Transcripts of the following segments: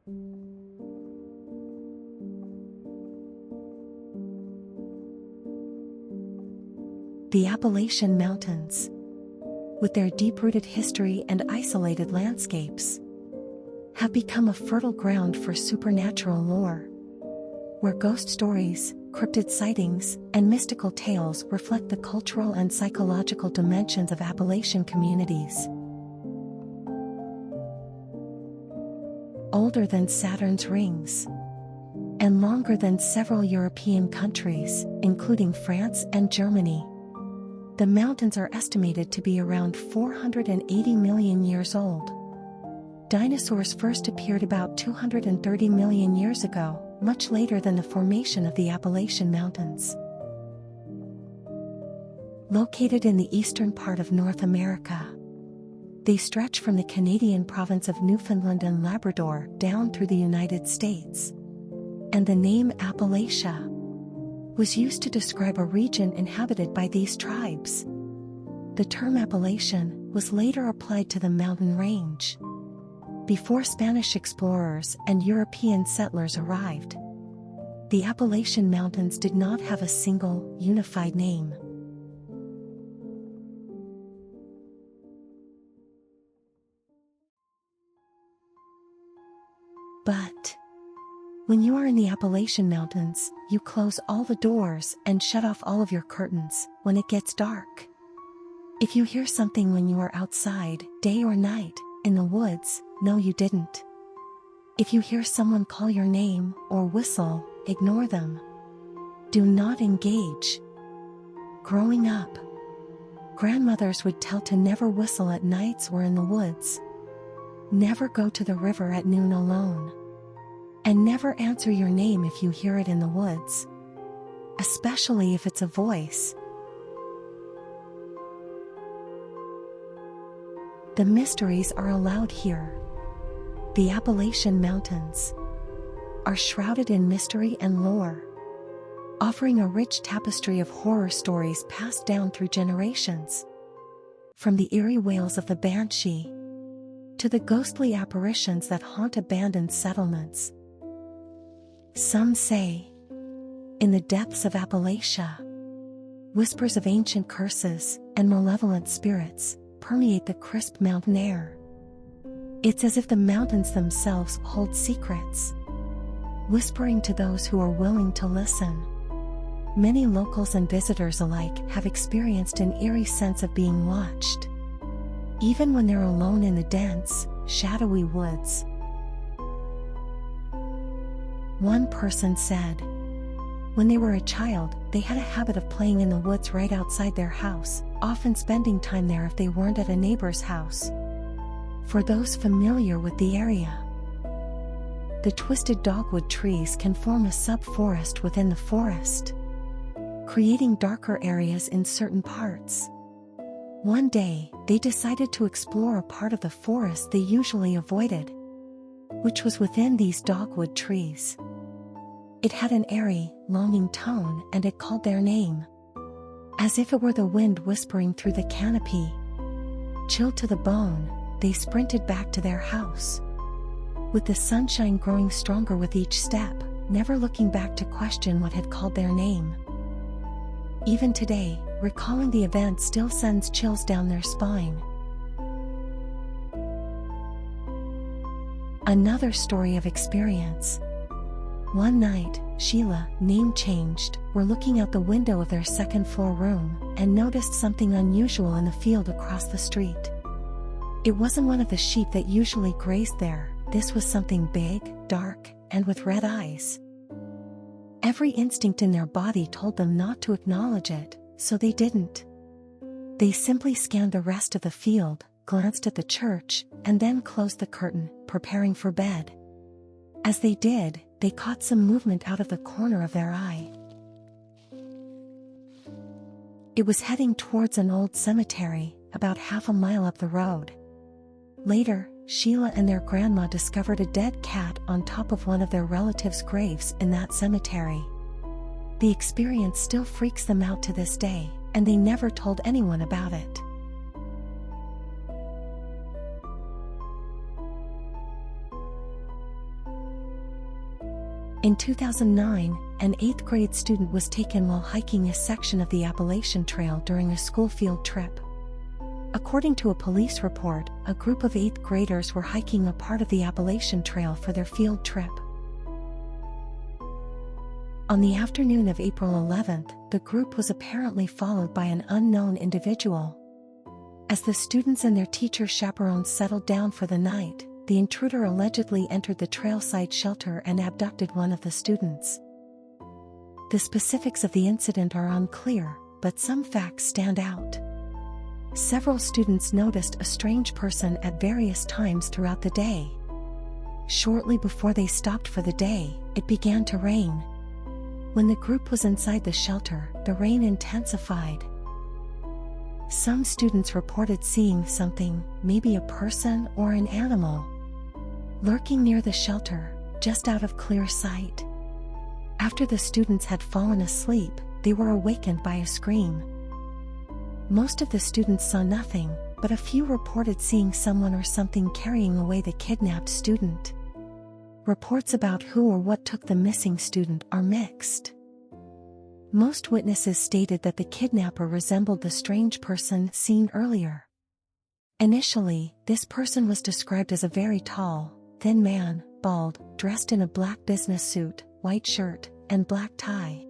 The Appalachian Mountains, with their deep-rooted history and isolated landscapes, have become a fertile ground for supernatural lore, where ghost stories, cryptid sightings, and mystical tales reflect the cultural and psychological dimensions of Appalachian communities. Older than Saturn's rings, and longer than several European countries, including France and Germany, the mountains are estimated to be around 480 million years old. Dinosaurs first appeared about 230 million years ago, much later than the formation of the Appalachian Mountains. Located in the eastern part of North America, they stretch from the Canadian province of Newfoundland and Labrador down through the United States. And the name Appalachia was used to describe a region inhabited by these tribes. The term Appalachian was later applied to the mountain range. Before Spanish explorers and European settlers arrived, the Appalachian Mountains did not have a single, unified name. But when you are in the Appalachian Mountains, you close all the doors and shut off all of your curtains when it gets dark. If you hear something when you are outside, day or night, in the woods, no you didn't. If you hear someone call your name or whistle, ignore them. Do not engage. Growing up, grandmothers would tell to never whistle at nights or in the woods. Never go to the river at noon alone. And never answer your name if you hear it in the woods, especially if it's a voice. The mysteries are allowed here. The Appalachian Mountains are shrouded in mystery and lore, offering a rich tapestry of horror stories passed down through generations. From the eerie wails of the banshee to the ghostly apparitions that haunt abandoned settlements. Some say, in the depths of Appalachia, whispers of ancient curses and malevolent spirits permeate the crisp mountain air. It's as if the mountains themselves hold secrets, whispering to those who are willing to listen. Many locals and visitors alike have experienced an eerie sense of being watched, even when they're alone in the dense, shadowy woods. One person said, when they were a child, they had a habit of playing in the woods right outside their house, often spending time there if they weren't at a neighbor's house. For those familiar with the area, the twisted dogwood trees can form a sub-forest within the forest, creating darker areas in certain parts. One day, they decided to explore a part of the forest they usually avoided, which was within these dogwood trees. It had an airy, longing tone and it called their name, as if it were the wind whispering through the canopy. Chilled to the bone, they sprinted back to their house, with the sunshine growing stronger with each step, never looking back to question what had called their name. Even today, recalling the event still sends chills down their spine. Another story of experience. One night, Sheila, name changed, were looking out the window of their second-floor room and noticed something unusual in the field across the street. It wasn't one of the sheep that usually grazed there. This was something big, dark, and with red eyes. Every instinct in their body told them not to acknowledge it, so they didn't. They simply scanned the rest of the field, glanced at the church, and then closed the curtain, preparing for bed. As they did, they caught some movement out of the corner of their eye. It was heading towards an old cemetery, about half a mile up the road. Later, Sheila and their grandma discovered a dead cat on top of one of their relatives' graves in that cemetery. The experience still freaks them out to this day, and they never told anyone about it. In 2009, an 8th grade student was taken while hiking a section of the Appalachian Trail during a school field trip. According to a police report, a group of 8th graders were hiking a part of the Appalachian Trail for their field trip. On the afternoon of April 11th, the group was apparently followed by an unknown individual. As the students and their teacher chaperones settled down for the night, the intruder allegedly entered the trailside shelter and abducted one of the students. The specifics of the incident are unclear, but some facts stand out. Several students noticed a strange person at various times throughout the day. Shortly before they stopped for the day, it began to rain. When the group was inside the shelter, the rain intensified. Some students reported seeing something, maybe a person or an animal, lurking near the shelter, just out of clear sight. After the students had fallen asleep, they were awakened by a scream. Most of the students saw nothing, but a few reported seeing someone or something carrying away the kidnapped student. Reports about who or what took the missing student are mixed. Most witnesses stated that the kidnapper resembled the strange person seen earlier. Initially, this person was described as a very tall, thin man, bald, dressed in a black business suit, white shirt, and black tie.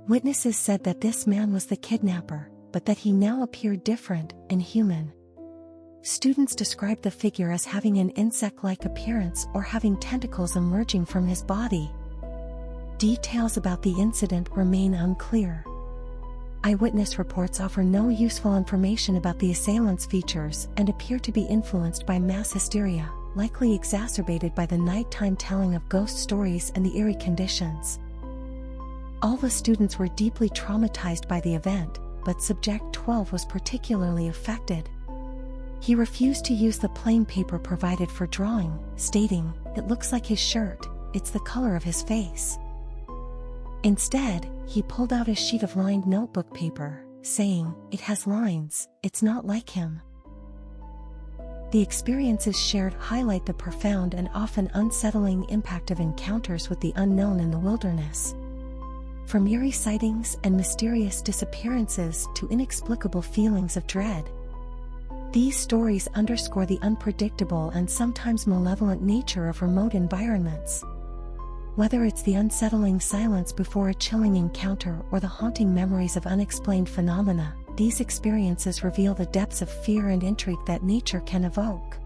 Witnesses said that this man was the kidnapper, but that he now appeared different and human. Students described the figure as having an insect-like appearance or having tentacles emerging from his body. Details about the incident remain unclear. Eyewitness reports offer no useful information about the assailant's features and appear to be influenced by mass hysteria, likely exacerbated by the nighttime telling of ghost stories and the eerie conditions. All the students were deeply traumatized by the event, but Subject 12 was particularly affected. He refused to use the plain paper provided for drawing, stating, "It looks like his shirt, it's the color of his face." Instead, he pulled out a sheet of lined notebook paper, saying, "It has lines, it's not like him." The experiences shared highlight the profound and often unsettling impact of encounters with the unknown in the wilderness. From eerie sightings and mysterious disappearances to inexplicable feelings of dread, these stories underscore the unpredictable and sometimes malevolent nature of remote environments. Whether it's the unsettling silence before a chilling encounter or the haunting memories of unexplained phenomena, these experiences reveal the depths of fear and intrigue that nature can evoke.